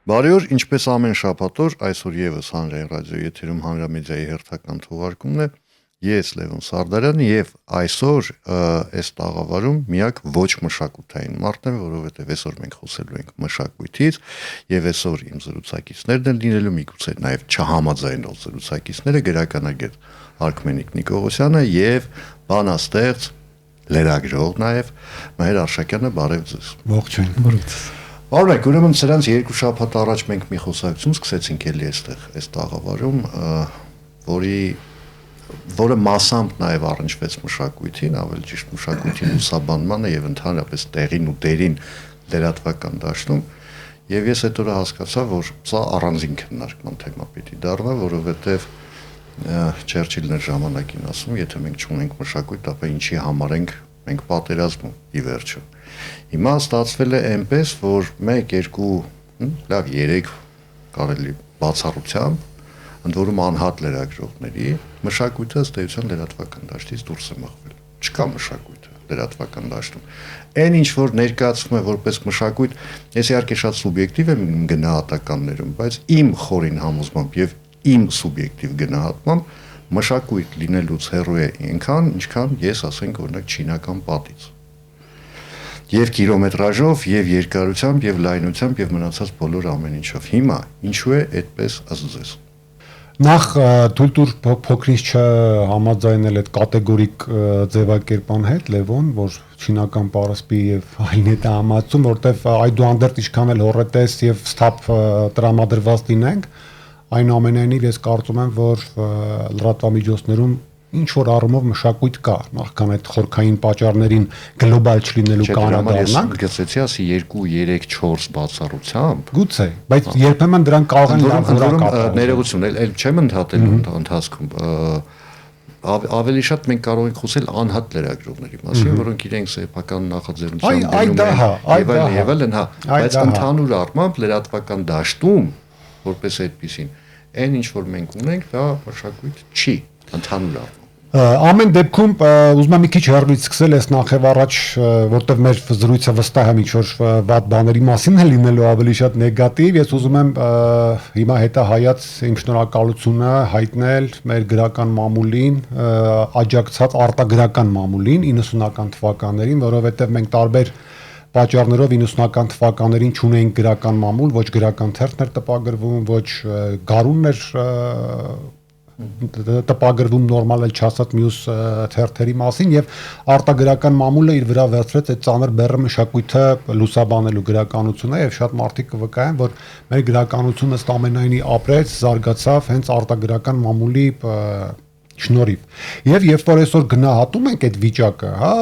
Բարի օր, ինչպես ամեն շաբաթ օր, այսօր եւս հանրային ռադիոյի եթերում հանրամեդիայի հերթական թողարկումն է։ Ես Լևոն Սարդարյանը եւ այսօր այս տաղավարում միակ ոչ մշակութային մարդն է, որովհետեւ այսօր մենք խոսելու ենք մշակույթից եւ այսօր իմ զրուցակիցներն են լինելու, միգուցե նաեւ չհամաձայնող զրուցակիցները գրականագետ Արքմենիկ Նիկողոսյանը եւ բանաստեղծ լրագրող նաեւ Մհեր Արշակյանը, բարև ձեզ։ Ողջույն, բարև։ Բարեք, ուրեմն սրանց երկու շաբաթ առաջ մենք մի խոսակցություն սկսեցինք էլի այս տաղավարում, որը մասամբ նաև առնչվեց մշակույթին, ավելի ճիշտ մշակույթին ուսաբանմանը եւ ընդհանրապես տեղին ու դերին լրատվական դաշտում, եւ ես այդ օրը հասկացա, որ սա առանձին քննարկման թեմա պիտի դառնա, որովհետեւ Չերչիլն էր ժամանակին ասում, եթե մենք չունենք մշակույթ, ապա ինչի համար ենք մենք պատերազմում ի վերջո։ Հիմա ստացվել է այնպես, որ 1, 2, լավ 3 կարելի բացառությամբ, ընդ որում անհատ լրագրողների մշակույթը ըստ էության լրատվական դաշտից դուրս է մղվել։ Չկա մշակույթը լրատվական դաշտում։ Այն ինչ որ ներկայացվում է որպես մշակույթ, ես իհարկե շատ սուբյեկտիվ եմ գնահատականներում, բայց իմ խորին համոզմամբ եւ իմ սուբյեկտիվ գնահատմամբ մշակույթ լինելուց հեռու է այնքան, ինչքան ես ասենք օրինակ չինական պատից։ Եվ կիլոմետրաժով, եւ երկարությամբ, եւ լայնությամբ, եւ մնացած բոլոր ամեն ինչով։ Հիմա ինչու է այդպես ըստ ձեզ։ Նախ թույլ տուր փոքրինչ չհամաձայնել այդ կատեգորիկ ձևակերպան հետ, Լևոն, որ չինական պարսպի եւ այլն է համացում, որտեվ այդուհանդերձ ինչքան էլ հորետես եւ սթափ տրամադրված լինենք, այնուամենայնիվ ես կարծում եմ, որ լրատվամիջոցներում ինչ որ առումով մշակույթ կա, նախքան այդ խորքային պատճառներին գլոբալ չլինելու կանադառնանք։ Գծեցի ասի 2, 3, 4 բացառությամբ։ Գուցե, բայց երբեմն դրանք կարող են լավ որակապ։ Ներողություն, այլ չեմ ընդհատել ընթացքում։ Ավելի շատ մենք կարող ենք խոսել անհատ լրագրողների մասին, որոնք իրենք սեփական նախաձեռնությամբ եւ այլն, բայց ընդհանուր առմամբ լրատվական դաշտում որպես այդպեսին, այն ինչ որ մենք ունենք, դա մշակույթ չի ընդհանուր առմամբ։ Ամեն դեպքում ուզում եմ մի քիչ հեռվից սկսել այս նախև առաջ, որտեղ մեր զրույցը վստահ եմ ինչ-որ վատ բաների մասին է լինելու ավելի շատ նեգատիվ, ես ուզում եմ հիմա հետահայաց իմ շնորհակալությունը հայտնել մեր գրական մամուլին, աջակցած արտագրական մամուլին 90-ական թվականներին, որովհետև մենք տարբեր պատճառներով 90-ական թվականներին չունեինք գրական մամուլ, ոչ գրական թերթներ տպագրվում, ոչ գարուններ տպագրվում նորմալ էլ չասած մյուս թերթերի մասին եւ արտագրական մամուլը իր վրա վերցրեց այդ ծանր բեռը մշակույթը լուսաբանելու գրականությունը եւ շատ մարդիկ կվկայեն, որ մեր գրականությունը ըստ ամենայնի ապրեց, զարգացավ հենց արտագրական մամուլի շնորհիվ։ Եվ երբ որ այսօր գնահատում ենք այդ վիճակը, հա,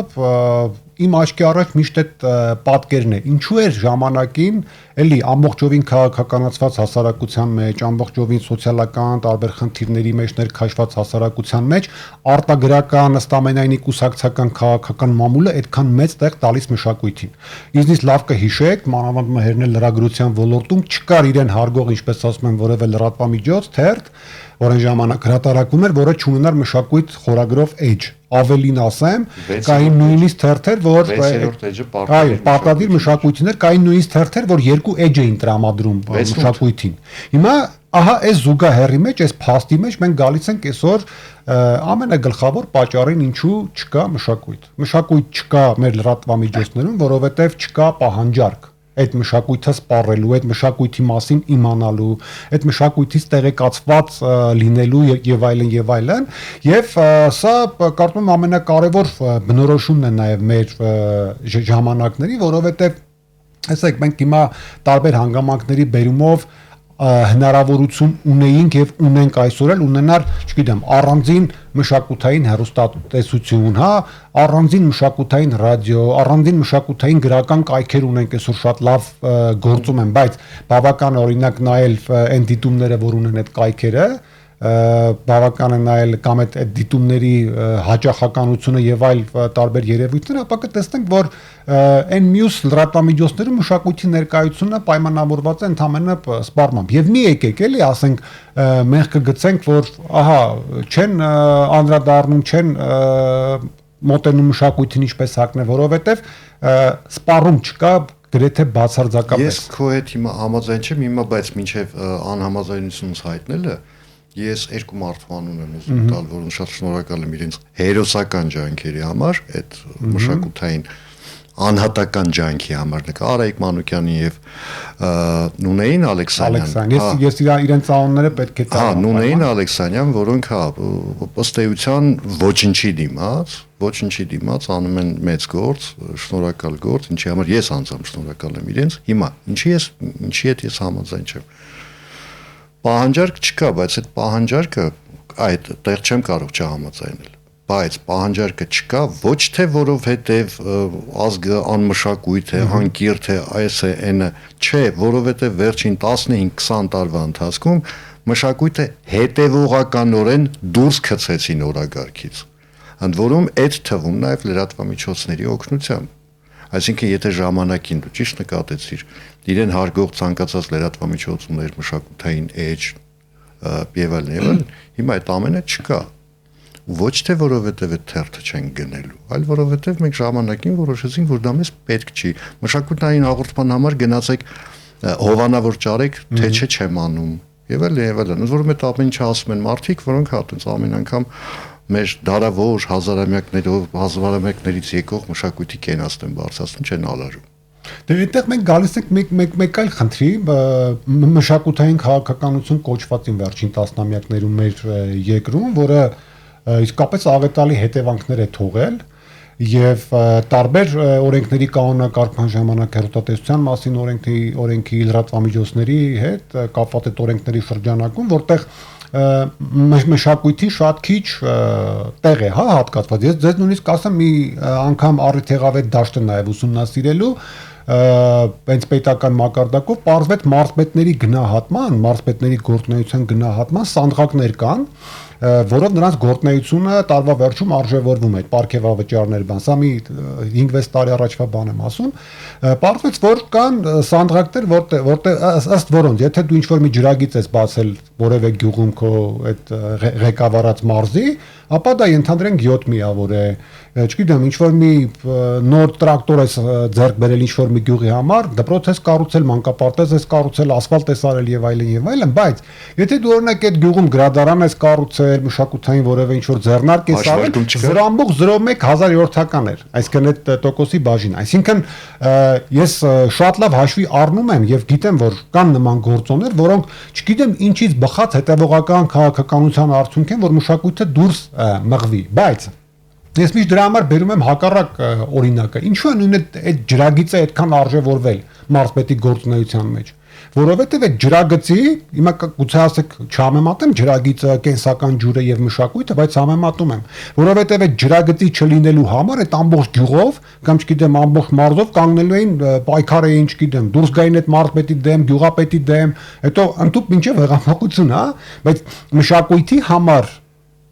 իմ աչքի առաջ միշտ այդ պատկերն է, ինչու էր ժամանակին էլի ամբողջովին քաղաքականացված հասարակության մեջ, ամբողջովին սոցիալական տարբեր խնդիրների մեջ ներքաշված հասարակության մեջ արտագրական ըստ ամենայնի կուսակցական քաղաքական մամուլը այդքան մեծ տեղ տալիս մշակույթին։ Իզնից լավ կհիշեք, մանավանդ մհերն էլ լրագրության ոլորտում չկար իրեն հարգող, ինչպես ասում են, որևէ լրատվամիջոց, թերթ, որ այն ժամանակ հրատարակում էր, որը չունենար մշակույթ խորագրով էջ։ Ավելին ասեմ, կային նույնիսկ թերթեր, որ պարտադիր մշակույթներ, կային նույնիսկ թերթեր, որ 2 էջ էին տրամադրում մշակույթին։ Հիմա ահա այս զուգահեռի մեջ, այս փաստի մեջ մենք գալիս ենք այսօր ամենագլխավոր պատճառին, ինչու չկա մշակույթ։ Մշակույթ չկա մեր լրատվամիջոցներում, որովհետև չկա պահանջարկ այդ մշակույթը սպառելու, այդ մշակույթի մասին իմանալու, այդ մշակույթից տեղեկացված լինելու եւ այլն, եւ սա կարծում եմ ամենակարևոր բնորոշումն է նաեւ մեր ժամանակների, որովհետեւ ասեք մենք հիմա տարբեր հանգամանքների բերումով հնարավորություն ունեինք եւ ունենք այսօր էլ ունենալ, չգիտեմ, առանձին մշակութային հեռուստատեսություն, հա, առանձին մշակութային ռադիո, առանձին մշակութային գրական կայքեր ունենք այսօր շատ լավ գործում են, բայց բավական է օրինակ նայել այն դիտումները, որ ունեն այդ կայքերը, բավական է նայել կամ այդ դիտումների հաճախականությունը եւ այլ տարբեր երևույթներ, ապա կտեսնենք, որ այն մյուս լրատվամիջոցներում մշակույթի ներկայությունը պայմանավորված է ընդհանրապես սպառմամբ։ Եվ մի եկեք էլի ասենք մենք կգցենք, որ ահա չեն անդրադառնում, չեն մոտենում մշակույթին ինչպես հակն է, որովհետեւ սպառում չկա, գրեթե բացարձակապես։ Ես քո հետ հիմա համաձայն չեմ, հիմա բայց մինչև անհամաձայնությունս հայտնելը ես երկու մարդու եմ ուզում տալ, որոնց շատ շնորհակալ եմ իրենց հերոսական ջանքերի համար, այդ մշակութային անհատական ջանքի համար Արայիկ Մանուկյանի եւ Նունեին Ալեքսանյան։ Ես իրենց անունները պետք է տամ։ Նունեին Ալեքսանյան, որոնք ըստ էության ոչինչի դիմաց անում են մեծ գործ, շնորհակալ գործ, ինչի համար ես անձամբ շնորհակալ եմ իրենց։ Հիմա ինչի հետ ես համաձայն չեմ։ Պահանջարկ չկա, բայց այդ պահանջարկը այդտեղ չեմ կարող չհամաձայնել։ Բայց պահանջարկը չկա ոչ թե որովհետև ազգը անմշակույթ է, անկիրթ է, այս է, այն է, չէ, որովհետև վերջին 15-20 տարվա ընթացքում մշակույթը հետևողականորեն դուրս գցեցին օրագարկից։ Ընդ որում այդ թվում նաև լրատվամիջոցների օգնությամբ։ Այսինքն եթե ժամանակին դու ճիշտ նկատեցիր, իրեն հարգող ցանկացած լրատվամիջոցներ, մշակութային էջ եւ այլն, հիմա այդ ամենը չկա։ Ոչ թե որովհետև այդ թերթը չեն գնելու, այլ որովհետև մենք ժամանակին որոշեցինք, որ դա մեզ պետք չի։ Մշակութային հաղորդման համար գնացեք հովանավոր ճարեք, թե չէ չեմ անում։ Եվ այլն, որում այդ ամեն ինչը ասում են մարդիկ, որոնք հատուց ամեն անգամ մեր դարավոր հազարամյակներից եկող մշակույթի կենացն են բարձրացնում, չեն ալարում։ Դե այդտեղ մենք գալիս ենք մեկ այլ խնդրի, մշակութային քաղաքականություն կոչվածին վերջին տասնամյակներում մեր երկրում, որը իսկապես աղետալի հետևանքներ է թողել եւ տարբեր օրենքների կանոնակարգման ժամանակ հեռուստատեսության մասին օրենքի լրատվամիջոցների հետ կապված այդ օրենքների շրջանակում, որտեղ մշակույթի շատ քիչ տեղ է, հատկացված։ Ես ձեզ նույնիսկ ասեմ մի անգամ առիթ եղավ այդ դաշտը նաեւ ուսումնասիրելու հենց պետական մակարդակով պարզվեց մարզպետների գնահատման, մարզպետների գործունեության գնահատման սանդղակներ կան, որով նրանց գործունեությունը տարվա վերջում արժևորվում է, պարգևավճարներ բան, սա մի 5-6 տարի առաջվա բան եմ ասում, պարզվեց, որ կան սանդղակներ, որտեղ ըստ որոնց, եթե դու ինչ-որ մի ջրագիծ ես բացել որևէ գյուղում քո այդ ղեկավարած մարզի, ապա դա ընդհանրենք 7 միավոր է, չգիտեմ, ինչ-որ մի նոր տրակտոր ես ձեռք բերել ինչ-որ մի գյուղի համար, դպրոց ես կառուցել, մանկապարտեզ ես կառուցել, ասֆալտ ես արել եւ այլն, բայց եթե դու օրինակ այդ գյուղում գրադարան ես կառուցել, մշակութային որևէ ինչ-որ ձեռնարկ ես արել, 0.01% էր, այսինքն այդ տոկոսի բաժին, այսինքն ես շատ լավ հաշվի առնում եմ եւ գիտեմ, որ կան նման գործոններ, որոնք չգիտեմ ինչից բխած հետևողական քաղաքականության արդյունք են, որ մշակույթը դուրս մղվի, բայց ես միշտ դրա համար բերում եմ հակառակ օրինակը։ Ինչու է նույն այդ ջրագիծը այդքան արժևորվել մարզպետի գործունեության մեջ, որովհետև այդ ջրագծի, հիմա գուցե ասեք չհամեմատեմ ջրագիծը, կենսական ջուրը եւ մշակույթը, բայց համեմատում եմ, որովհետև այդ ջրագծի չլինելու համար այդ ամբողջ գյուղով կամ չգիտեմ ամբողջ մարզով կանգնելու էին պայքար էին, չգիտեմ, դուրս գային այդ մարզպետի դեմ, գյուղապետի դեմ, հետո ընդհանուր մինչև հեղափոխություն, բայց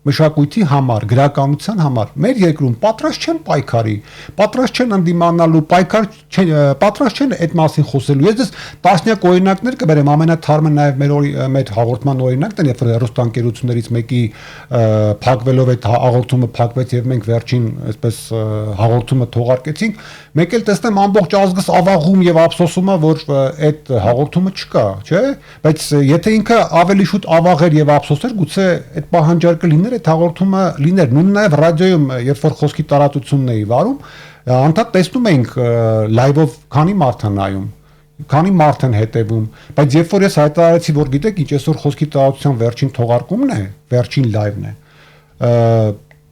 մշակույթի համար, գրականության համար մեր երկրում պատրաստ չեն պայքարի, պատրաստ չեն ընդդիմանալու, պատրաստ չեն այդ մասին խոսելու։ Ես դες տասնյակ օրինակներ կբերեմ, ամենաթարմը նաև մեր հաղորդման օրինակն է, երբ հեռուստաընկերություններից մեկի փակվելով այդ հաղորդումը փակվեց եւ մենք վերջին այսպես հաղորդումը թողարկեցինք, մեկ էլ տեսնեմ ամբողջ ազգս ավաղում եւ ափսոսում է, որ այդ հաղորդումը չկա, չէ՞, բայց եթե ինքը ավելի շուտ ավաղեր եւ ափսոսեր, գուցե այդ պահանջարկը լիներ, այդ հաղորդումը լիներ, նույն նաև ռադիոյում, երբ որ խոսքի տարածությունն էի վարում, անդադ տեսնում էինք լայվով քանի մարդ է նայում, քանի մարդ են հետևում, բայց երբ որ ես հայտարարեցի, որ գիտեք, ինչ այսօր խոսքի տարածության վերջին թողարկումն է, վերջին լայվն է,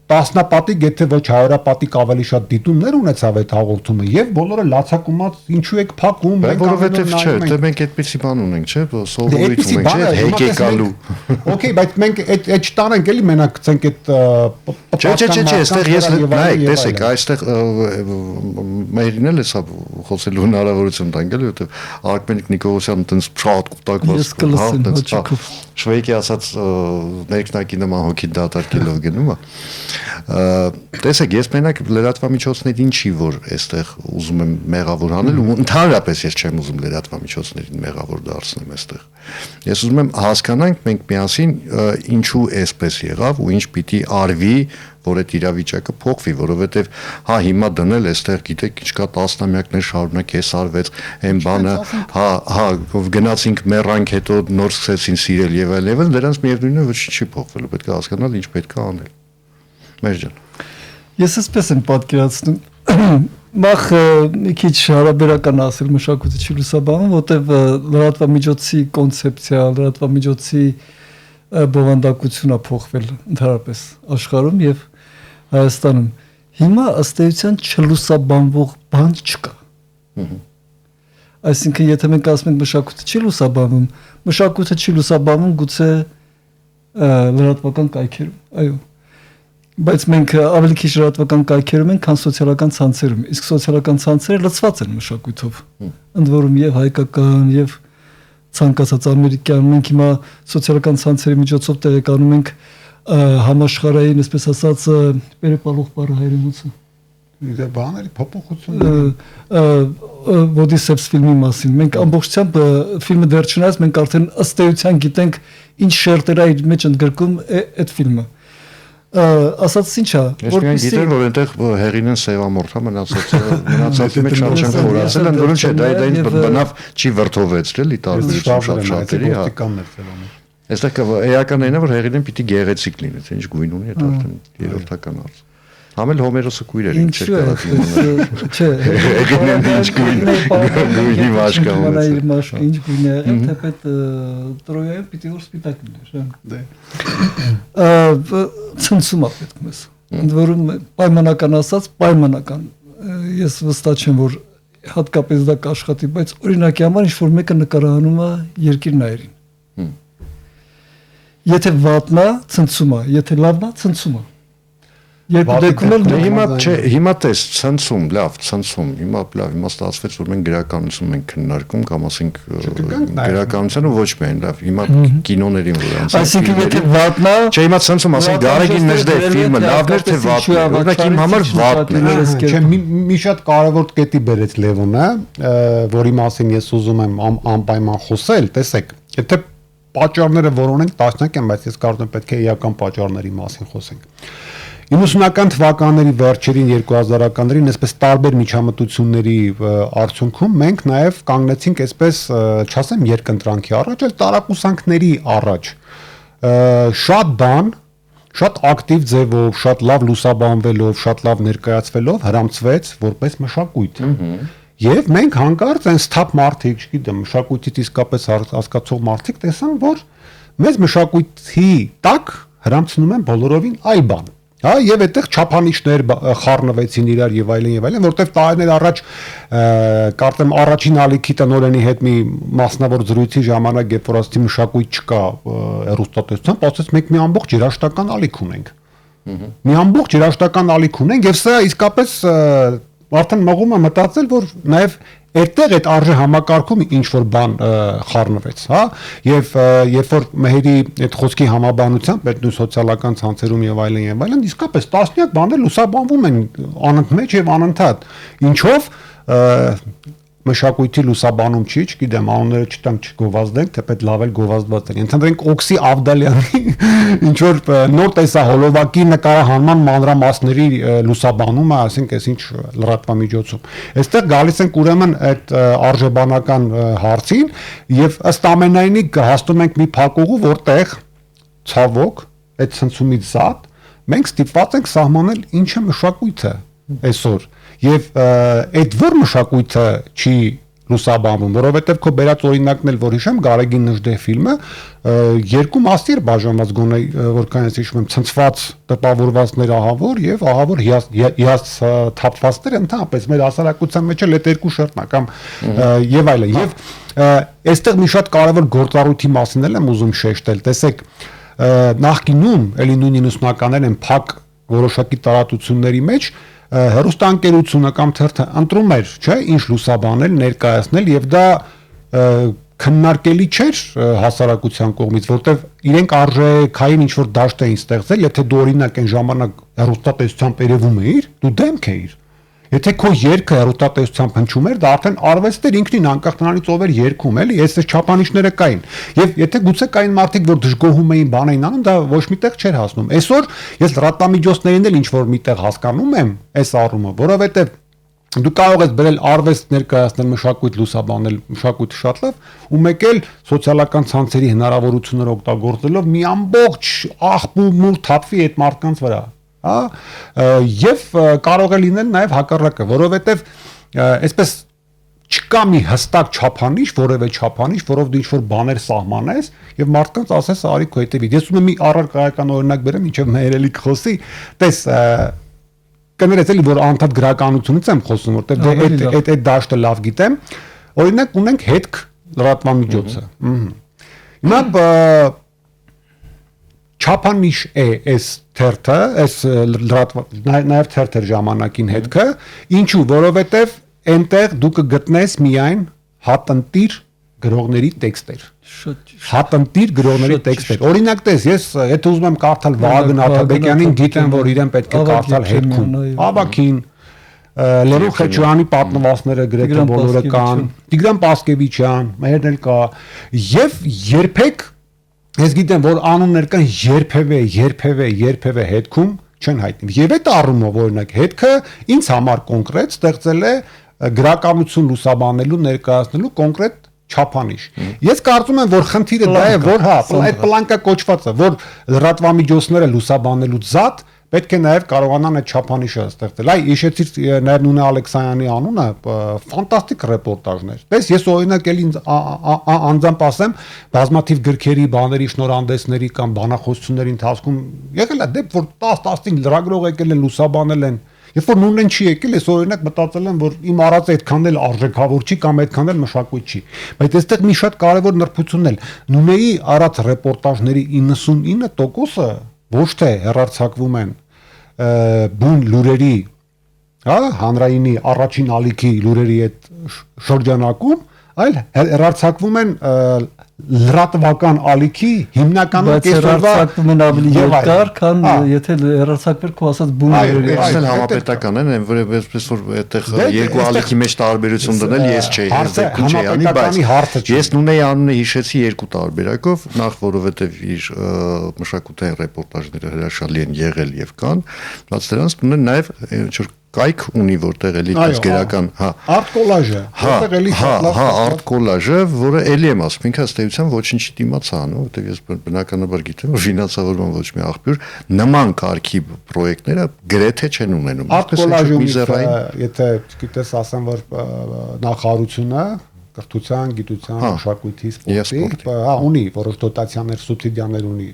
տասնապատիկ, եթե ոչ հարյուրապատիկ ավելի շատ դիտումներ ունեցավ այդ հաղորդումը եւ բոլորը լացակումած ինչու եք փակում, որովհետեւ չէ, դե մենք այդպեսի բան ունենք, չէ, սովորույթ ունենք, չէ, հեկեկալու։ Okay, բայց մենք այդ չտանենք էլի մենակ գցենք այդ Չէ, այստեղ ես նայեք, տեսեք, այստեղ մերին էլ էսա խոսելու հնարավորություն տանք էլի, որովհետեւ Արկմենիկ Նիկողոսյանը տենց շատ կուտակված, շվեյկի ասած ներքնակի նման հոգի դատարկելով գնում է։ Տեսեք, ես մենակ լրատվամիջոցներին չի որ այստեղ ուզում եմ մեղավոր անել ու ընդհանրապես ես չեմ ուզում լրատվամիջոցներին մեղավոր դարձնել այստեղ։ Ես ուզում եմ հասկանանք մենք միասին ինչու էսպես եղավ ու ինչ պիտի արվի, որ այդ իրավիճակը փոխվի, որովհետև հա հիմա դնել այստեղ գիտեք ինչ կա տասնամյակներ շարունակ էս արվեց այն բանը, հա գնացինք մեռանք հետո նոր սկսեցին սիրել եւ այլն, դրանց միևնույնն է որ չի փոխվելու, պետք է հասկանալ ինչ պետք է անել։ Մեջան։ Ես էսպես եմ պատկերացնում Մախ մի քիչ հարաբերական ասել մշակույթի լուսաբանում, որտեվ լրատվամիջոցի կոնցեպցիա, լրատվամիջոցի բովանդակությունը փոխվել ընդհանրապես աշխարհում եւ Հայաստանում։ Հիմա ըստ էության չլուսաբանվող բան չկա։ Այսինքն եթե մենք ասում ենք մշակույթը չի լուսաբանվում, մշակույթը չի լուսաբանվում գուցե լրատվական կայքերում, այո։ Բայց մենք ավելի քիչ լրատվական կայքերում ենք, քան սոցիալական ցանցերում։ Իսկ սոցիալական ցանցերը լցված են մշակույթով։ Ընդ որում եւ հայկական, եւ ցանկացած ամերիկյան, մենք հիմա սոցիալական ցանցերի միջոցով տեղեկանում ենք համաշխարհային, այսպես ասած, պերեպալող բառը հայերենացը։ Դա բաների փոփոխություն։ Ոդիսեվս ֆիլմի մասին։ Մենք ամբողջությամբ ֆիլմը դեռ չնայած մենք արդեն ըստ էության գիտենք ինչ շերտեր է իր մեջ ընդգրկում այդ ֆիլմը։ Ասած ինչա որ գիտեն որ այնտեղ հերինեն սևամորթա մնացածի մեջ շատ չեն խորացել են որոնց չէ դա ինձ բնավ չի վրթովեցրել ի տարբերություն շատերի հա այստեղ էականն է որ հերինեն պիտի գեղեցիկ լինի թե ինչ գույն ունի դա արդեն երրորդական արծ համել հոմերոսը կույր էր ինչ չէ հերինեն ինչ գույնի մաշկա ունեցել ինչ գույն է եղել թեպետ տրոյայում պիտի որ սպիտակ լիներ ցնցումա պետք մեզ ընդ որում պայմանական ասած պայմանական ես վստահ չեմ որ հատկապես դա կաշխատի բայց օրինակի համար ինչ որ մեկը նկարահանում է երկիր նայերին եթե վատն է ցնցումա եթե լավն է ցնցումա Երբ դեպքում էլ հիմա չէ, հիմա տես ցնցում, լավ, ցնցում։ Հիմա լավ, հիմա ստացվեց որ մենք գրականություն ենք քննարկում կամ ասենք գրականությունը ոչ միայն լավ, հիմա կինոներին որ անցած։ Այսինքն եթե վատնա, չէ, հիմա ցնցում ասենք Գարեգին Նժդեհ ֆիլմը լավն էր թե վատն էր։ Օրինակ իմ համար վատն էր։ Չէ, մի շատ կարևոր կետի բերեց Լևոնը, որի մասին ես ուզում եմ անպայման խոսել, տեսեք, եթե պատճառները որոնք են տասնյակ են, բայց ես կարծում եմ պետք է իրական պատճառների մասին խոսենք։ 90-ական թվականների վերջերին 2000-ականներին այսպես տարբեր միջամտությունների արդյունքում մենք նաև կանգնեցինք այսպես չասեմ երկընտրանքի առաջ, այլ տարակուսանքների առաջ շատ բան, շատ ակտիվ ձևով, շատ լավ լուսաբանվելով, շատ լավ ներկայացվելով հրամցվեց որպես մշակույթ։ Եվ մենք հանկարծ այն սթափ մարդիկ, չգիտեմ, մշակույթից իսկապես հասկացող մարդիկ տեսան, որ մեզ մշակույթի տակ հրամցնում են բոլորովին այլ բան։ Հա եւ այդտեղ չափանիշներ խառնվեցին իրար եւ այլն, որտեվ տարիներ առաջ կարծեմ առաջին ալիքի տնօրենի հետ մի մասնավոր զրույցի ժամանակ երբ որ ասացի մշակույթ չկա հեռուստատեսությամբ, ասեց մենք մի ամբողջ երաշտական ալիք ունենք։ Մի ամբողջ երաշտական ալիք ունենք եւ սա իսկապես արդեն մողում է մտածել որ նաեւ այդտեղ այդ արժե համակարգում ինչ որ բան խառնվեց, հա, եւ երբ որ Մեհերի այդ խոսքի համաբանությամբ այդ նույն սոցիալական ցանցերում եւ այլն, իսկապես տասնյակ բաներ լուսաբանվում են անընդմեջ եւ անընդհատ, ինչով մշակույթի լուսաբանում չի, չգիտեմ, անունները չտանք չգովազդենք, թեպետ լավ էլ գովազդված են։ Ընդհանրենք Օքսի Ավդալյանի ինչ որ նոր տեսահոլովակի նկարահանման մանրամասների լուսաբանումը, ասենք, այսինչ լրատվամիջոցում։ Այստեղ գալիս ենք ուրեմն այդ արժեբանական հարցին եւ ըստ ամենայնի հասնում ենք մի փակուղու, որտեղ ցավոք այդ ցնցումից զատ մենք ստիպված ենք սահմանել ինչ է մշակույթը այսօր։ Եվ այդ որ մշակույթը չի լուսաբանվում, որովհետև քո բերած օրինակն էլ որ հիշեմ Գարեգին Նժդեհ ֆիլմը երկու մասի էր բաժանված գոնե որքան ես հիշում եմ ցնցված տպավորվածներ ահավոր եւ ահավոր հիաց թափվածներ ընդհանրապես մեր հասարակության մեջ էլ այդ երկու շերտն է կամ եւ այլն եւ այստեղ մի շատ կարեւոր գործառույթի մասին եմ ուզում շեշտել տեսեք նախկինում էլի նույն 90-ականներ են փակ որոշակի տարածությունների մեջ հեռուստաընկերությունը կամ թերթը ընտրում էր, չէ, ինչ լուսաբանել, ներկայացնել եւ դա քննարկելի չէր հասարակության կողմից, որտեվ իրենք արժեքային ինչ որ դաշտ էին ստեղծել, եթե դու օրինակ այն ժամանակ հեռուստատեսությամբ երևում էիր, դու դեմք էիր։ Եթե քո երգը հեռուստատեսությամբ հնչում էր, դա արդեն արվեստ էր ինքնին անկախ նրանից ով էր երգում, էլի, այս չափանիշները կային։ Եվ եթե գուցե կային մարդիկ, որ դժգոհում էին, բան էին անում, դա ոչ միտեղ չէր հասնում։ Այսօր ես լրատվամիջոցներին էլ ինչ որ միտեղ հասկանում եմ այս առումը, որովհետև դու կարող ես բերել արվեստ ներկայացնել, մշակույթ լուսաբանել, մշակույթը շատ լավ, ու մեկ էլ սոցիալական ցանցերի հնարավորությունները օգտագործելով մի ամբողջ աղբու մուլ թափվի այդ մարդկանց վրա, հա, եւ կարող է լինել նաեւ հակառակը, որովհետեւ այսպես չկա մի հստակ չափանիշ, որևէ չափանիշ, որով դու ինչ-որ բաներ սահմանես եւ մարդկանց ասես արի քո հետևից։ Ես ուզում եմ մի առարկայական օրինակ բերեմ, ինչեւ մերելի կխոսի, տես կներես էլի որ անդադ գրականությունից եմ խոսում, որտեղ այդ դաշտը լավ գիտեմ։ Օրինակ ունենք հետք լրատվամիջոցը։ Հիմա չափանիշ է այս թերթը, այս նաև թերթեր ժամանակին հետքը, ինչու, որովհետև այնտեղ դու կգտնես միայն հատնտիր գրողների տեքստեր։ Հատնտիր գրողների տեքստեր։ Օրինակ տես, ես եթե ուզում եմ կարդալ Վահագն Աթաբեկյանին, գիտեմ որ իրեն պետք է կարդալ հետքում։ Ավագին Լերո Խեչյանի պատմվածքները գրեթե բոլորը կան, Տիգրան Պասկևիչյան, մերն էլ կա, եւ երբեք ես գիտեմ որ անուններ կան երբևէ հետքում չեն հայտնի։ Եվ այդ առումով օրինակ հետքը ինձ համար կոնկրետ ստեղծել է գրականություն լուսաբանելու ներկայացնելու կոնկրետ չափանիշ։ Ես կարծում եմ որ խնդիրը դա է որ հա այդ պլանկա կոչվածը որ լրատվամիջոցները լուսաբանելուց զատ պետք է նաև կարողանան այդ չափանիշը ստեղծել։ Այ հիշեցիր նաև Նունե Ալեքսանյանի անունը ֆանտաստիկ ռեպորտաժներ։ Տես ես օրինակ էլ ինձ անձամբ ասեմ բազմաթիվ գրքերի, բաների, շնորհանդեսների կամ բանախոսությունների ընթացքում եղել է դեպք որ 10-15 լրագրող եկել են լուսաբանել են։ Երբ որ նույնն չի եկել, ես օրինակ մտածել եմ, որ իմ արածը այդքան էլ արժեքավոր չի կամ այդքան էլ մշակույթ չի։ Բայց այստեղ մի շատ կարևոր նրբությունն էլ Նունեի արած ռեպորտաժների 99%-ը ոչ թե հեռարձակվում են բուն լուրերի, հա, հանրայինի առաջին ալիքի լուրերի այդ շրջանակում, այլ հեռարձակվում են լրատվական ալիքի հիմնականում կեսօրվա հեռարձակվում են ավելի երկար, քան եթե հեռարձակվեր քո ասած բունները։ Այսինքն համապետական են, որպես որ այդտեղ երկու ալիքի մեջ տարբերություն դնել ես չէի, դեպքում չէի անի, բայց ես Նունեի անունը հիշեցի երկու տարբերակով, նախ որովհետև իր մշակութային ռեպորտաժները հրաշալի են եղել եւ կան, բաց դրանից Նունեն նաեւ ինչ կայք ունի որտեղ էլի գերական, հա, արտ կոլաժը, որտեղ էլի հա, արտ կոլաժը, որը էլի եմ ասում, ինքը ըստ էության ոչինչ դիմացա, նո, որտեղ ես բնականաբար գիտեմ, որ ֆինանսավորման ոչ մի աղբյուր նման կարգի պրոյեկտները գրեթե չեն ունենում։ Արտ կոլաժումից, եթե գիտես ասեմ, որ նախարարությունը կրթության, գիտության, մշակույթի, սպորտի, հա, ունի որոշ դոտացիաներ, սուբսիդիաներ ունի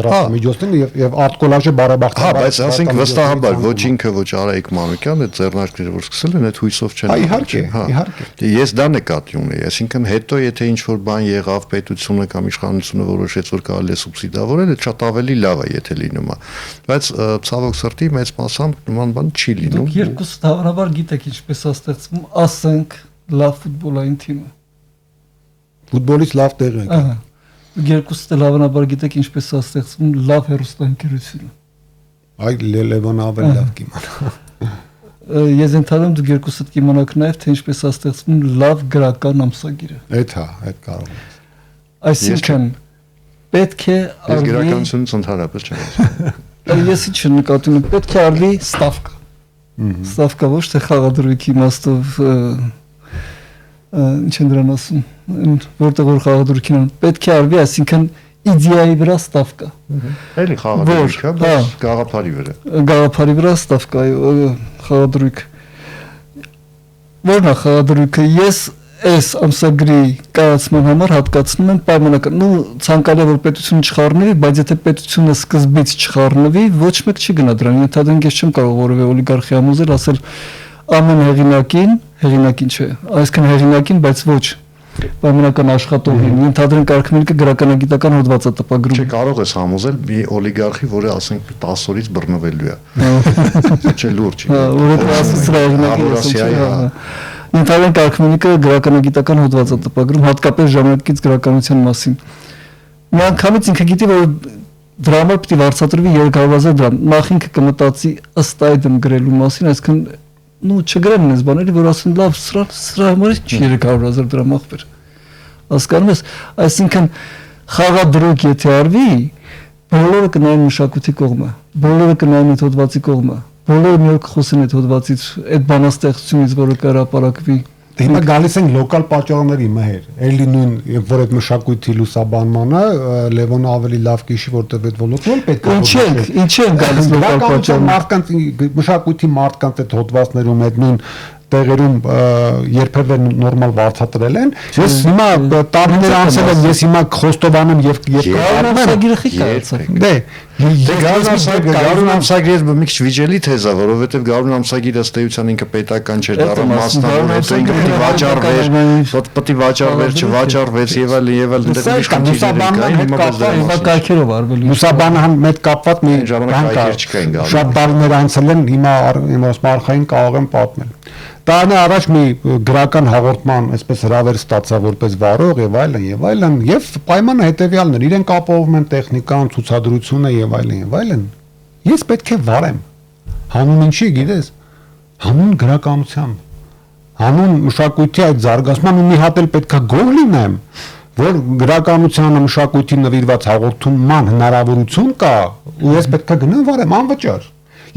լրատվամիջոցներին եւ արտ կոլաժը բարեբախտաբար։ Հա, բայց ասենք վստահաբար ոչ ինքը, ոչ Արայիկ Մանուկյանը այդ ձեռնարկները որ սկսել են, այդ հույսով չեն։ Իհարկե, իհարկե։ Ես դա նկատի ունեի, այսինքն հետո եթե ինչ որ բան եղավ, պետությունը կամ իշխանությունը որոշեց որ կարելի է սուբսիդավորել, այդ շատ ավելի լավ է եթե լինում է։ Բայց ցավոք սրտի մեծ մասամբ նման բան չի լինում։ Դուք երկուս հավանաբար գիտեք ինչպես է ստեղծվում, ասենք լավ ֆուտբոլային թիմը։ Ֆուտբոլից լավ տեղ է։ Ահա։ Երկուսը հավանաբար գիտեք ինչպես է ստեղծվում լավ հեռուստաընկերությունը։ Այ Լևոն ավելի լավ կիմանա։ Ես ընդհանրում դուք երկուսը կիմանաք նաև թե ինչպես է ստեղծվում լավ գրական ամսագիրը։ Այդ հա, այդ կարող է։ Այսինքն պետք է այս գրականությունից ընդհանրապես չեմ։ Ես ինչ նկատում եմ, պետք է արվի ստավկա։ Ստավկա ոչ թե խաղադրույքի իմաստով ինչ են դրան ասում, որտեղ որ խաղադրույքին ան պետք է արվի, այսինքն իդեայի վրա ստավկա։ Էլի խաղադրույքը, բայց գաղափարի վրա։ Գաղափարի վրա ստավկա, խաղադրույք։ Որն է խաղադրույքը։ Ես այս ամսագրի կայացման համար հատկացնում եմ պայմանական, ցանկալի է որ պետությունը չխառնվի, բայց եթե պետությունը սկզբից չխառնվի, ոչ մեկ չի գնա դրան։ Ենթադրենք ես չեմ կարող որևէ օլիգարխի համոզել, ասել ամեն հեղինակին չէ, այսքան հեղինակին, բայց ոչ պայմանական աշխատողին, ենթադրենք արքմելքը գրականագիտական հոդված է տպագրում։ Չէ, կարող ես համոզել մի օլիգարխի, որը ասենք 10 օրից բռնվելու է։ Չէ, լուրջ չի։ Որը ասես հեղինակի։ Նյութերային կարգմենիկը գրականագիտական հոդված է տպագրում հատկապես ժամանակից գրականության մասին։ Միանգամից ինքը գիտի, որ դրա համար պետք է վարձատրվի 200,000 դրամ։ Նախ ինքը կմտածի ըստ այդմ գրելու մասին, այսինքն չգրեն այս բաները, որ ասեն լավ, սրա համար չի 300,000 դրամ ախպեր։ Հասկանում ես, այսինքն խաղադրոք եթե արվի, բոլորը կնայեն մշակույթի կողմը, բոլորը կնայեն այդ հոդվածի կողմը, բոլորը մի օր կխոսեն այդ հոդվածից, այդ բանաստեղծությունից, որը կհրապարակվի։ Հիմա գալիս են լոկալ պատճառների մհեր, էլի նույն որ այդ մշակույթի լուսաբանմանը Լևոնը ավելի լավ կիշի, որտեղ այդ ոլորտում պետք է Ինչի են գալիս լոկալ պատճառներ։ Մարդկանց մշակույթի մարդկանց այդ հոդվածներում այդ նույն տեղերում երբևէ նորմալ վարձատրել են։ Ես հիմա տարիներ անցել եմ, ես հիմա Խոստովանում եւ ամսագիրը խիկացավ։ Դե Գարուն ամսագիրը մի քիչ վիճելի թեզ է, որովհետեւ Գարուն ամսագիրը ըստ էության ինքը պետական չէր, դառը մասնավոր, հետո ինքը պիտի վաճառվեր, չվաճառվեց եւ այլն, դեռ հիմա կայքերով արվել։ Մուսաբանը հետ կապված մի ժամանակակայքեր չկային գալու։ Շատ տարիներ անցել են, հիմա արխային կարող եմ պատմել։ Տարի առաջ մի գրական հաղորդման այսպես հրավեր ստացա որպես վարող եւ այլն եւ պայմանը հետեւյալն էր իրենք ապահովում են տեխնիկան, ցուցադրությունը եւ այլն ես պետք է վարեմ հանուն ինչի գիտես հանուն գրականության հանուն մշակույթի այդ զարգացման ու մի հատ էլ պետքա գող լինեմ որ գրականությանը մշակույթի նվիրված հաղորդման հնարավորություն կա ու ես պետքա գնամ վարեմ անվճար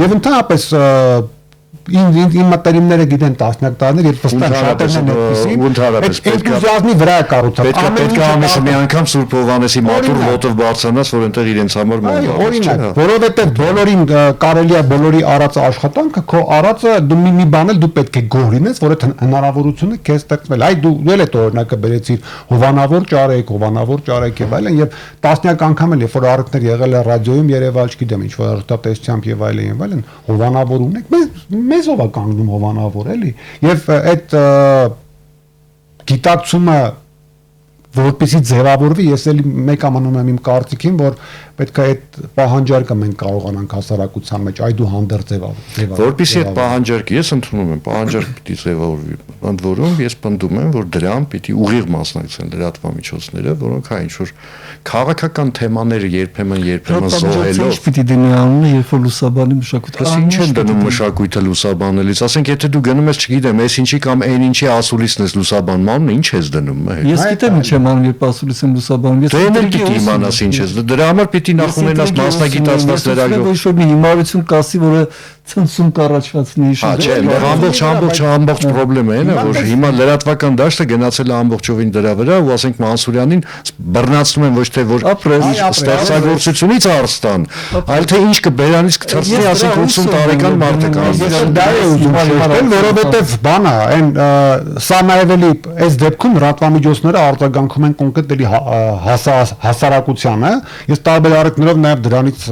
եւ ընդհանրապես իմ մտերիմները գիտեն տասնյակ տարիներ եւ վստահ շատերն են այդպեսին ընդհանրապես էնտուզիազմի վրա է կառուցած պետք է ամիսը մի անգամ Սուրբ Հովհաննեսի մատուր ոտով բարձրանաս որ այնտեղ իրենց համար օրինակ որովհետեւ բոլորին կարելի է բոլորի արածը աշխատանքը քո արածը դու մի բան էլ դու պետք է գող լինես որ այդ հնարավորությունը քեզ ստեղծվել այ դու էլ այդ օրինակը բերեցիր հովանավոր ճարեք եւ այլն եւ տասնյակ անգամ էլ երբ որ առիթներ եղել է ռադիոյում երևալ չգիտեմ ինչ որ հերթատեսությամբ եւ այլն հովանավոր ունեք մեզ ով է կանգնում հովանավոր էլի եւ այդ գիտակցումը որպեսի ձևավորվի ես էլի մեկ ամանում եմ իմ կարծիքին որ պետք է այդ պահանջարկը մենք կարողանանք հասարակության մեջ այդուհանդերձ ձևավորել որպեսի այդ պահանջարկը ես ընդունում եմ պահանջարկ պիտի ձևավորվի ընդ որում ես պնդում եմ որ դրան պիտի ուղիղ մասնակցեն լրատվամիջոցները որոնք հա ինչ որ քաղաքական թեմաները երբեմն զոհելով պիտի դնի անունը երբ որ լուսաբանի մշակույթը ինչ են դնում մշակույթը լուսաբանելիս ասենք եթե դու գնում ես չգիտեմ այս ինչի կամ այն ինչի ասուլիսն ես լուսաբանման ինչ ես դնում ես գիտեմ ինչ եմ անում երբ ասուլիս եմ լուսաբանում ես դու պիտի իմանաս ինչ ես դրա համար պիտի նախ ունենաս մասնագիտացված լրագրող ոչ որ մի հիմարություն կասի որը ցնցում կառաջացնի ամբողջ խնդրեմը այն է որ հիմա լրատվական դաշտը գնացել է ամբողջովին դրա վրա ու ասենք Մանսուրյանին բռնացնում են ոչ թե որ ստեղծագործությունից արստան այլ թե ինչ կբերանից կթռցնի ասենք 80 տարեկան մարդը դա է ուզում ասել որովհետև բանա այն սա նաև էլի այս դեպքում լրատվամիջոցները արձագանքում են կոնկրետ հասարակությանը ես տարբեր առիթներով նաև դրանից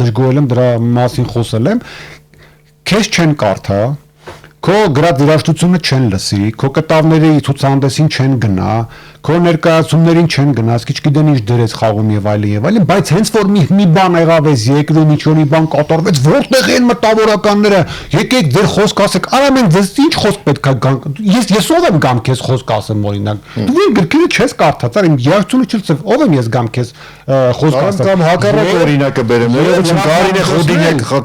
դժգոհել եմ դրա մասին խոսել եմ քեզ չեն կարդա քո գրած երաժշտությունը չեն լսի քո կտավների ցուցահանդեսին չեն գնա քո ներկայացումներին չեն գնա ասկի չգիտեն ինչ դերես խաղում եւ այլն բայց հենց որ մի բան եղավ էս երկրում ինչ որ մի բան կատարվեց որտեղ են մտավորականները եկեք ձեր խոսք ասեք արա մենք ձեզ ինչ խոսք պետքա գանք ես ով եմ գամ քեզ խոսք ասեմ օրինակ դու ինձ գրքերը չես կարդացար իմ երաժշտությունը չլսել ով եմ ես գամ քեզ խոսք ասեմ կամ հակառակ օրինակը բերեմ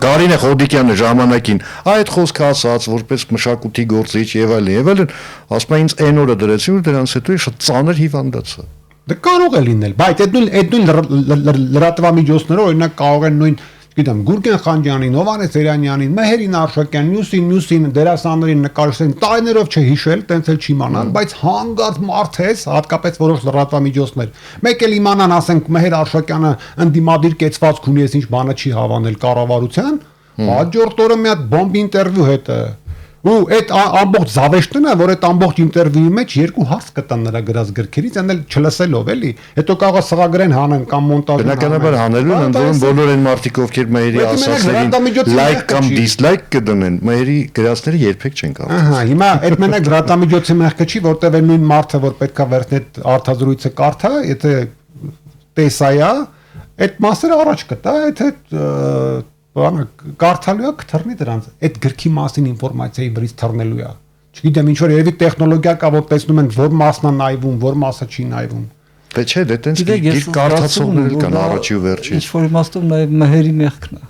Կարինե Խոդիկյանը ժամանակին այդ խոսքը ասաց որպես մշակույթի գործիչ եւ այլն ասում են ինձ այն օրը դրեցին ու դրանից հետո շատ ծանր հիվանդացա դա կարող է լինել բայց այդ նույն լրատվամիջոցները օրինակ կարող են նույն գիտեմ Գուրգեն Խանջյանին, Հովհաննես Էրանյանին, Մեհերին Արշակյան, մյուսին դերասաններին նկարչներին տարիներով չհիշել, տենց էլ չիմանան, բայց հանգարց մարդ ես, հատկապես որոշ լրատվամիջոցներ։ Մեկ էլ իմանան, ասենք Մեհեր Արշակյանը ընդդիմադիր կեցվածք ունի, ես ինչ բանը չի հավանել կառավարության, հաջորդ օրը մի հատ բոմբ ինտերվյու հետ ու այդ ամբողջ զավեշտն է, որ այդ ամբողջ ինտերվյուի մեջ երկու հարց կտան նրա գրած գրքերից, այն էլ չլսելով էլի։ Հետո կարող սղագրեն հանեն կամ մոնտաժ անեն։ Բնականաբար հանելու են, ընդորում բոլոր այն մարդիկ, ովքեր Մեհերի ասածներին լայք կամ դիսլայք կդնեն, Մեհերի գրածները երբեք չեն կարող։ Ահա, հիմա այդ մենակ լրատվամիջոցի մեղքը չի, որտեղ է նույն մարդը, որ պետքա վերցնի այդ արտազրույցը կարդա, եթե տեսայա, այդ մասերը առաջ կտա, եթե բանը կարդալու է կթռնի դրանց այդ գրքի մասին ինֆորմացիայի վրից թռնելու է Չգիտեմ, ինչ որ երևի տեխնոլոգիա կա, որ տեսնում են որ մասն է նայվում, որ մասը չի նայվում։ Դե չէ, դե տենց գիր կարդացողներ կան առաջի ու վերջի։ Ինչ որ իմաստով նաև մհերի մեղքն է։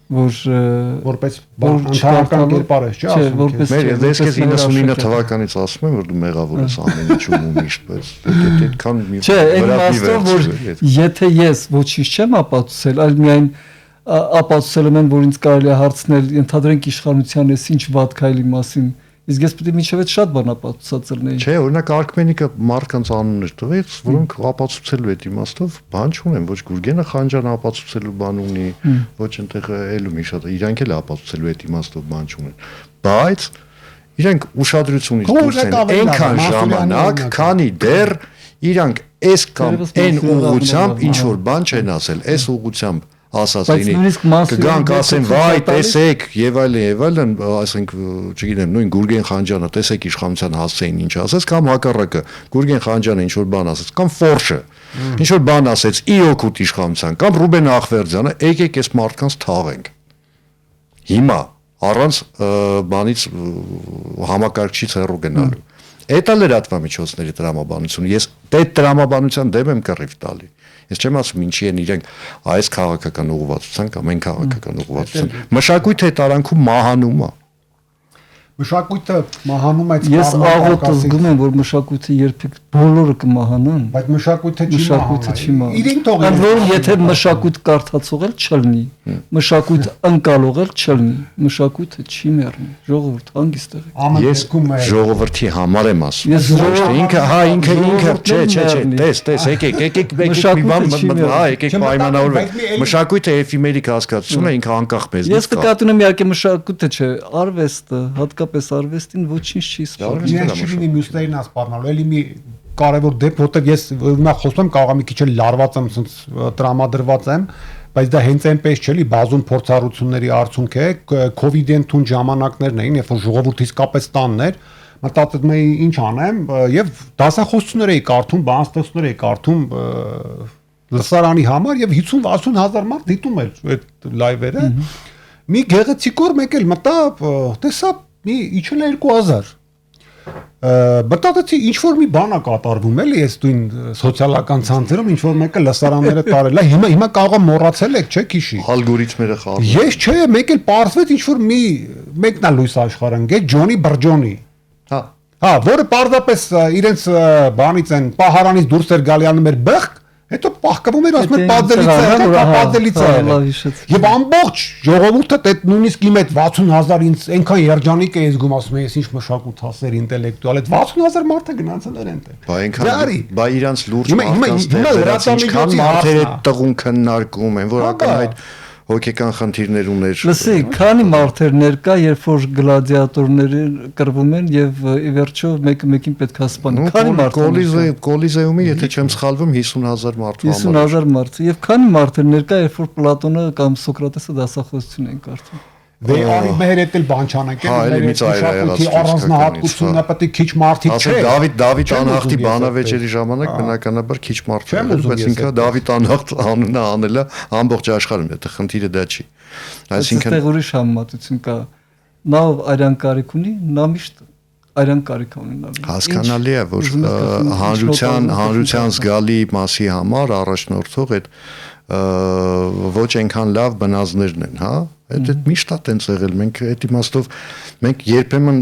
Որպես ընդհանրական կերպար ես, չէ՞, ասում։ որպես Մեր ես քեզ 99 թվականից ասում եմ, որ դու մեղավոր ես ամեն ինչում ու միշտ, բայց այդքան մի Չէ, այն իմաստով որ եթե ես ոչինչ չեմ ապացուցել, այլ միայն ապացուցել եմ, որ ինձ կարելի է հարցնել, ընդհանրենք իշխանության ես ինչ վատ քայլի մասին, իսկ ես պետք է մինչև այդ շատ բան ապացուցած լինեի։ Չէ, օրինակ Արքմենիկը մարդկանց անուններ տվեց, որոնք ապացուցելու այդ իմաստով բան չունեն, ոչ Գուրգենը Խանջյանը ապացուցելու բան ունի, ոչ այնտեղ ելում մի շատ, իրանք էլ ապացուցելու այդ իմաստով բան չունեն։ Բայց իրանք ուշադրությունից դուրս են այնքան ժամանակ, քանի դեռ իրանք այս կամ այն ուղղությամբ ինչ որ բան չեն ասել, այս ուղղությամբ ասած լինի կգանք ասեն վայ տեսեք եւ այլն ասենք չգիտեմ նույն Գուրգեն Խանջյանը տեսեք իշխանության հասցեին ինչ ասես կամ հակառակը Գուրգեն Խանջյանը ինչ որ բան ասեց կամ Ֆորշը ինչ որ բան ասեց ի օգուտ իշխանության կամ Ռուբեն Ախվերդյանը եկեք այս մարդկանց թաղենք հիմա առանց բանից համակարգչից հեռու գնալու Էդ է լրատվամիջոցների տրամաբանությունը ես այդ տրամաբանության դեմ եմ կռիվ տալի Ես չեմ ասում ինչի են իրենք այս քաղաքական ուղղվածության կամ այն քաղաքական ուղղվածության մշակույթը տարանքում մահանում է Մշակույթը մահանում այդ Ես աղոթը զգում եմ որ մշակույթը երբեք բոլորը կմահանան բայց մշակույթը չի մահանում իրենք թողեն որ եթե մշակույթ կարդացողել չլինի մշակույթ ընկալողել չլինի մշակույթը չի մեռնի ժողովուրդ հանգիստ եղեք Ես ժողովրդի համար եմ ասում ինքը չէ եկեք մի բան եկեք պայմանավորվենք մշակույթը էֆիմերիկ հասկացություն է ինքը անկախ մեզնից Ես կկատուն եմ իհարկե մշակույթը չէ արվեստը հատկապես արվեստին ոչինչ չի սպառնում Ես չլինի մյուսներին ասպառնալու էլի մի կարևոր դեպք որտեղ ես նա խոսում եմ կարող եմ մի քիչ էլ լարված եմ ասենց տրամադրված եմ բայց դա հենց այնպես չէ, լի բազում փորձառությունների արդյունք է COVID-ի ընդուն ժամանակներն էին, երբ որ ժողովուրդը իսկապես տանն էր, մտածում էի ինչ անեմ եւ դասախոսություններ էի կարդում, բանաստեղծություններ էի կարդում լսարանի համար եւ 50-60 հազար մարդ դիտում էր այդ լայվերը։ Մի գեղեցիկ օր մեկ էլ մտա, տեսա մի իջել 2000 Բտածեցի ինչ որ մի բան է կատարվում էլի այս դույն սոցիալական ցանցերում ինչ որ մեկը լսարանները տարել է հիմա կարող եմ մոռացել եք չէ քիշի ալգորիթմերը խաղում Ես չէ մեկ էլ պարզվեց ինչ որ մի մեկն է լույս աշխարհն գե Ջոնի Բրջոնի Հա որը պարզապես իրենց բանից են պահարանից դուրս էր գալի անում էր բղկ Հետո պահկվում էր ասում պատդելից է Եվ ամբողջ ժողովուրդը այդ նույնիսկ իմ այդ 60000 ինձ այնքան երջանիկ է ես զգում ասում ես ինչ մշակույթ հասեր ինտելեկտուալ այդ 60000 մարդը գնացել էր այնտեղ Բա այնքան բա իրանց լուրջ մարդկանց ինչքան մարդեր այդ տղուն քննարկում են որ ակնհայտ հոգեկան խնդիրներ ուներ Լսի, քանի մարդեր ներկա, երբ որ գլադիատորները կռվում են եւ ի վերջո մեկը մեկին պետք է սպանի։ Քանի մարդեր Կոլիզեումի, եթե չեմ սխալվում, 50000 մարդ 50000 մարդ։ Եվ քանի մարդեր ներկա, երբ որ Պլատոնը կամ Սոկրատեսը դասախոսություն են կարդում։ Դե արի մեր հետ էլ բան չանենք առանձնահատկությունն է պետք է քիչ մարդիկ չէ Դավիթ Անհախտի բանավեճերի ժամանակ բնականաբար քիչ մարդիկ էր բայց ինքը Դավիթ Անհախտ անունը անելա ամբողջ աշխարհում դա խնդիրը դա չի այսինքն այստեղ ուրիշ համեմատություն կա նա արյան կարիք ունի նա միշտ արյան կարիք ունենալու հասկանալի է որ հանրության զգալի մասի համար առաջնորդող այդ ոչ այնքան լավ բնազդներն են, հա? Այդ միշտ է տենց եղել, մենք այդ իմաստով մենք երբեմն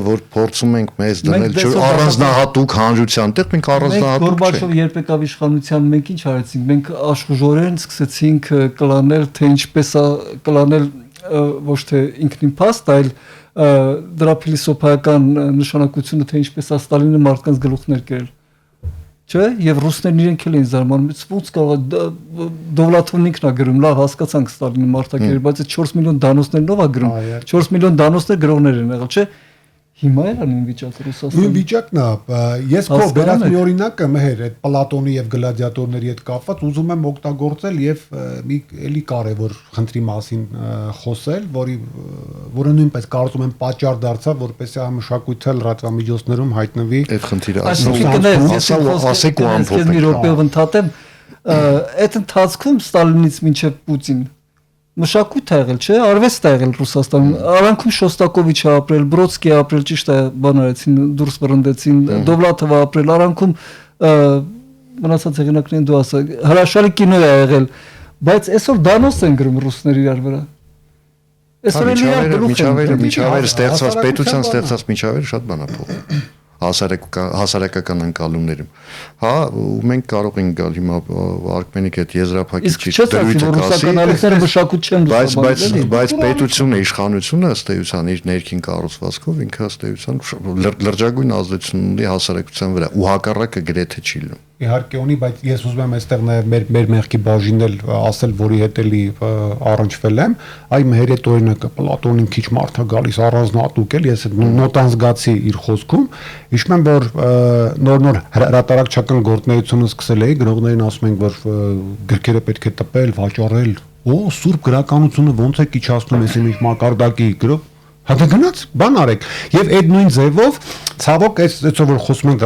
որ փորձում ենք մեզ դնել առանձնահատուկ հանրության տեղ, մենք առանձնահատուկ չենք։ Գորբաչով երբ եկավ իշխանության մենք ինչ արեցինք, մենք աշխուժորեն սկսեցինք կլանել, թե ինչպես է կլանել ոչ թե ինքնին փաստ, այլ դրա փիլիսոփայական նշանակությունը թե ինչպես է Ստալինը մարդկանց գլուխներ կերել։ Չէ, եւ ռուսներն իրենք էլ էին զարմանում, ոնց կարող Դովլաթովն ինքն է գրում, լավ հասկացանք Ստալինի մարտակերը, բայց այդ 4 միլիոն դանոսներն ով է գրում։ 4 միլիոն դանոսներ գրողներ են եղել, չէ։ Հիմա էլ ան վիճակը Ռուսաստանը։ Նույն վիճակն է։ Ես քո վերած մի օրինակը մեհեր այդ Պլատոնի եւ գլադիատորների հետ կապված ուզում եմ օգտագործել եւ մի էլի կարեւոր խնդրի մասին խոսել, որը նույնպես կարծում եմ պատճառ դարձավ, որպեսզի մշակույթը լրատվամիջոցներում հայտնվի։ Այդ խնդիրը ասեք ու ամփոփեք։ Մի րոպեով ընդհատեմ, այդ ընթացքում Ստալինից մինչև Պուտին մշակույթ է եղել, չէ, արվեստ է եղել Ռուսաստանում։ Արանքում Շոստակովիչը ապրել, Բրոդսկիը ապրել, ճիշտ է, բան արեցին, դուրս բռնդեցին, Դովլաթովը ապրել, Արանքում մնացած հեղինակներին դու ասա, հրաշալի կինո է եղել, բայց այսօր դանոս են գրում ռուսները իրար վրա։ Այսօր միջավայրը ստեղծված պետության ստեղծած միջավայրը շատ բան է փոխում հասարակական ընկալումներում։ Հա, ու մենք կարող ենք գալ հիմա Արքմենիկ այդ եզրափակիչի դրույթը կասի, բայց պետությունը, իշխանությունը ըստ էության իր ներքին կառուցվածքով ինքը ըստ էության լրջագույն ազդեցություն ունի հասարակության վրա ու հակառակը գրեթե չի լինում։ Իհարկե ունի, բայց ես ուզում եմ այստեղ նաև մեր մեղքի բաժինն էլ ասել, որի հետ էլի առնչվել եմ, այ մեր հետ օրինակը Պլատոնին քիչ մարդ է գալիս առանձնատուկ էլ, ես նոտան զգացի իր խոսքում, հիշում եմ, որ նոր հրատարակչական գործունեությունը սկսել էի, գրողներին ասում ենք, որ գրքերը պետք է տպել, վաճառել, սուրբ գրականությունը ոնց է իջացնում էսի մի մակարդակի գրող Հա դե գնաց, բան արեք։ Եվ այդ նույն ձևով ցավոք այսօր որ խոսում ենք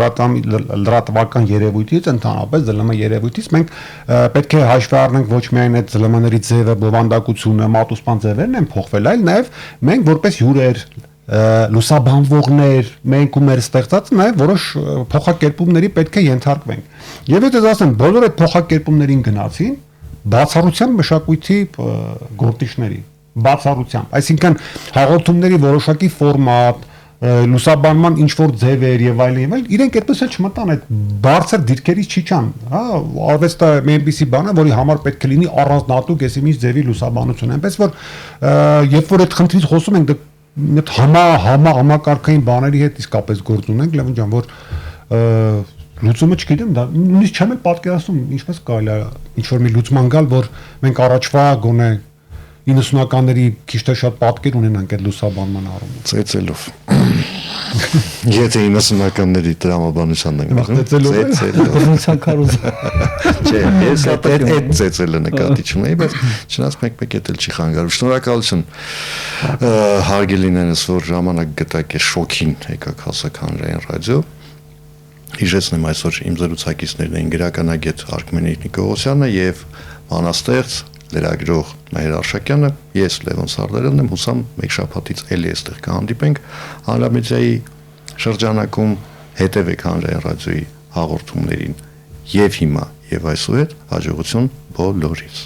լրատվական երևույթից, ընդհանրապես ԶԼՄ երևույթից, մենք պետք է հաշվի առնենք ոչ միայն այդ ԶԼՄ-ների ձևը, բովանդակությունը, մատուցման ձևերն են փոխվել, այլ նաև մենք որպես հյուրեր, լուսաբանվողներ, մենք ու մեր ստեղծածը նաև որոշ փոխակերպումների պետք է ենթարկվենք։ Եվ եթե ասեմ, բոլոր այդ փոխակերպումներին գնացին բացառությամբ մշակույթի գործիչների բացառությամբ, այսինքն հաղորդումների որոշակի ֆորմատ, լուսաբանման ինչ որ ձևեր եւ այլն, իրենք այդպես էլ չմտան այդ բարձր դիրքերից չիջան, հա, արվեստը մի այնպիսի բան է, որի համար պետք է լինի առանձնատուկ էսի ձևի լուսաբանություն, այնպես որ երբ որ այդ խնդրից խոսում ենք, այդ համակարգային բաների հետ իսկապես գործ ունենք, Լևոն ջան, որ լուծումը չգիտեմ, դա նույնիսկ չեմ էլ պատկերացնում, ինչպես կարելի է ինչ որ մի լուծման գալ, որ մենք առաջվա գոնե 90-ականների քիչ թե շատ պատկեր ունենանք այդ լուսաբանման առումով։ Ծեծելով։ Եթե 90-ականների դրամաբանությանն ենք ծեծելով քարոզ։ Չէ, ես այդ ծեծելը նկատի չունեի, բայց չնայած մեկ-մեկ էլ չի խանգարում։ Շնորհակալություն հարգելիներս, որ ժամանակ գտաք այս շոքին եկաք հասակ հանրային ռադիո։ Հիշեցնեմ այսօր իմ զրուցակիցներն էին գրականագետ Արքմենիկ Նիկողոսյանը եւ բանաստեղծ լրագրող Մհեր Արշակյանը, ես Լևոն Սարդարյանն եմ, հուսամ մեկ շաբաթից էլի այստեղ կհանդիպենք հանրամեդիայի շրջանակում, հետևեք հանրային ռադիոյի հաղորդումներին եւ հիմա եւ այսուհետ հաջողություն բոլորիս։